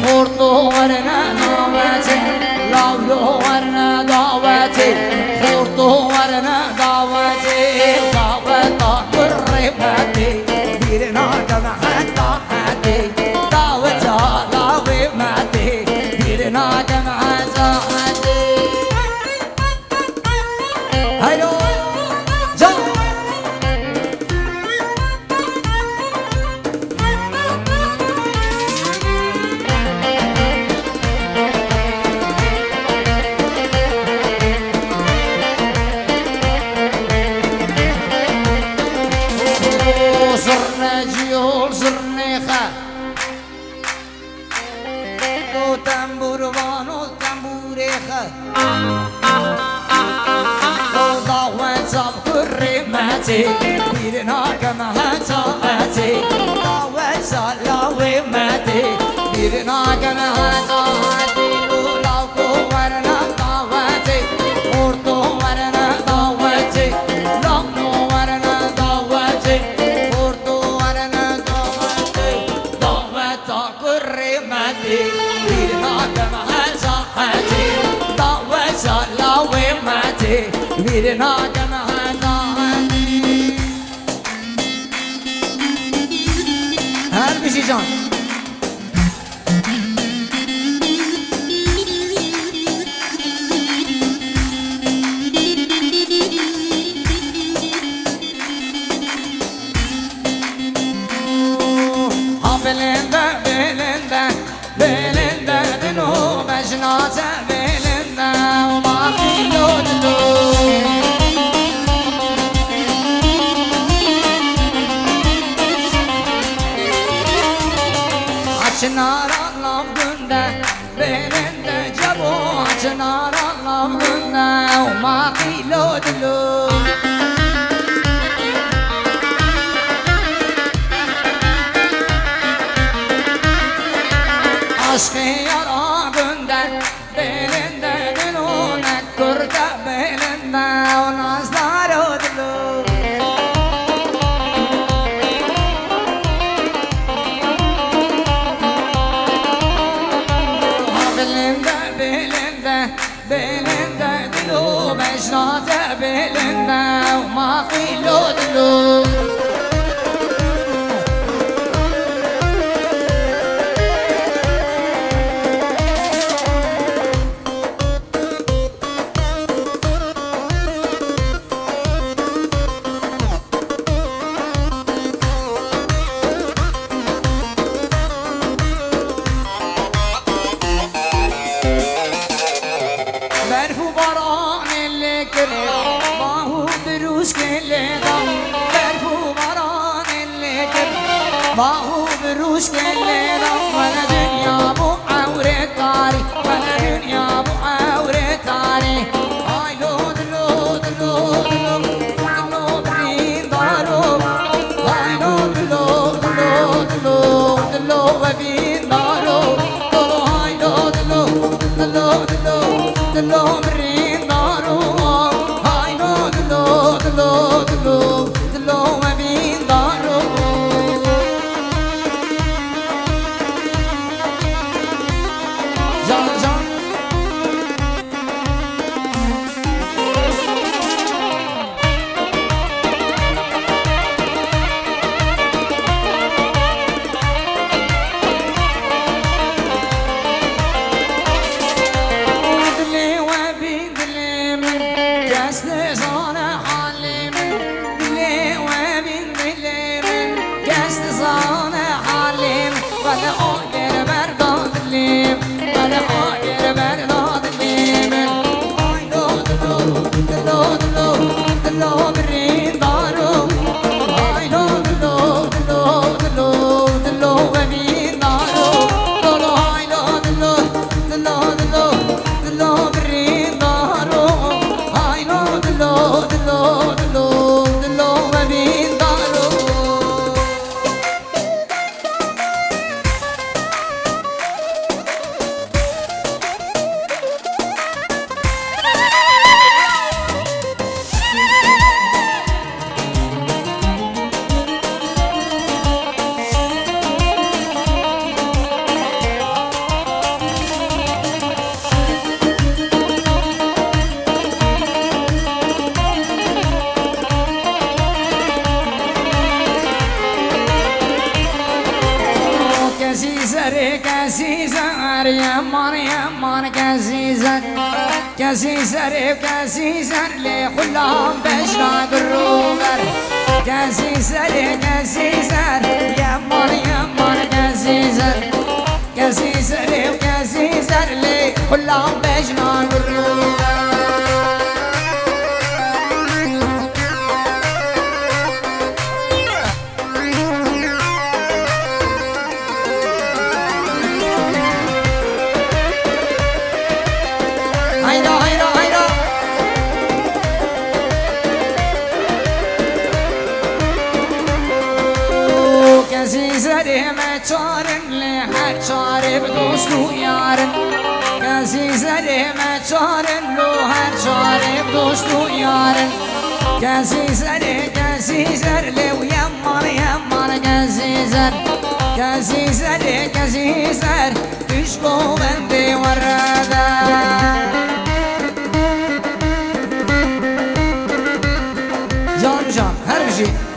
خورتو ورنا دعوتي لولو ورنا دعوتي خورتو ورنا دعوتي دعوة قربتي ديرنا كما حتى حتي دعوة لاوي ماتي ديرنا كما حتى حتي هلو زرنا جيول زرنيخة لو تنبور وانو تنبوريخة لو ضاوان صاب كريماتي بيرنا كما هاتاتي ضاوان صلاوي ماتي بيرنا كما هاتاتي لو كورنا ضاواتي ورطو ورنا ضاواتي لغنو ورنا ضاواتي بيرنا كما هاتي هر بشي جان بلنده بلنده بلنده دنو مجناته بلنده وما قيلو دلو عشنار الله بقنده بلنده جابو عشنار الله بقنده وما قيلو دلو aşkı yara gönder belinde dününe kurda belinde o nazlar ödülü belinde belinde belinde dünü mecnate belinde o mahil ödülü برفو باران اللي كره ما هو بروس كل دم برفو باران اللي كره ما هو بروس كل دم ولا دنيا مو عورة تاري ولا دنيا مو عورة تاري هاي لود لود لود لود لود برين دارو هاي لود لود لود لود لود برين دارو هاي لود لود لود لود لود برين دارو هاي لود لود لود لود لود برين دارو جان جان ودلي وبي سر کسی زر یمان کسی زر کسی سر کسی زر لی خلام بشنا گروبر کسی سر کسی زر یمان کسی زر کسی سر کسی زر لی خلام بشنا گروبر چارن لحد چاره بدوست و یارن کسی زده ما چارن لحد چاره بدوست و یارن کسی زر لیو یمان کسی زده کسی زر تشکو بندی ورده جان هر بشی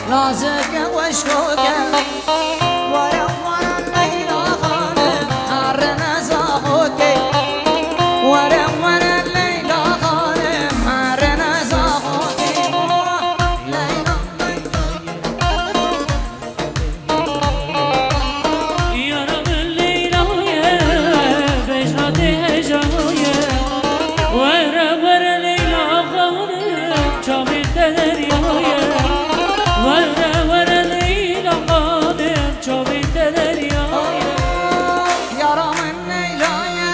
نازك وشوقك ورا الليلة غانم عرنا زاخوكي ورا الليلة غانم عرنا زاخوكي ليلى يا رب الليلة يا بجرتي هجايا ورا الليلة غانم شامل دريايا ورا ليلى قادم شوفت دريايا يا رام النيلايا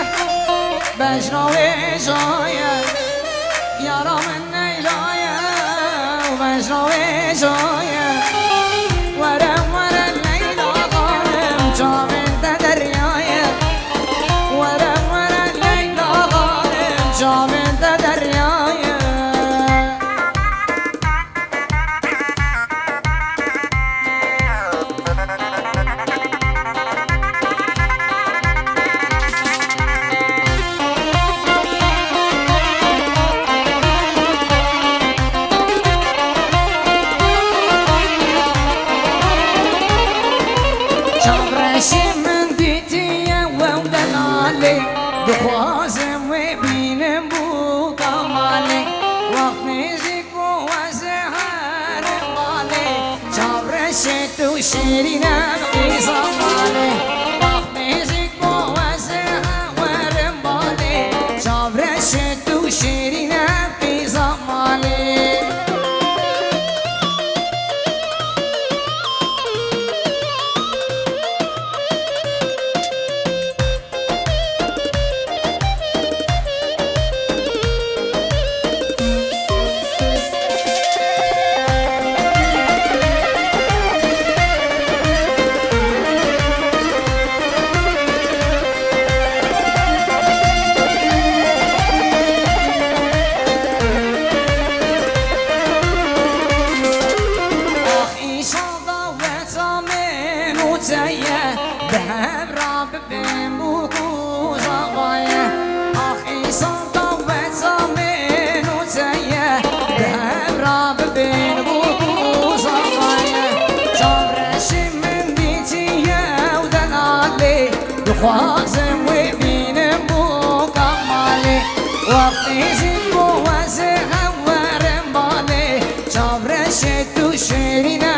بجرا وجايا يا رام النيلايا وبجرا وجايا ورا الليلى قادم شوفت دريايا ورا الليلى قادم شوفت دريايا بخوازم وبينم بو كمالي وقت نزيك بو وزهر بالي شابر الشت وشيرينا بقيصة بالي وقت نزيك بو وزهر بالي شابر الشت وشيرينا بقيصة بالي بهم راب بموكو زغايا أخي صنطة وزامين وزايا بهم راب بموكو زغايا شابرش من دي نشد تو شیرینه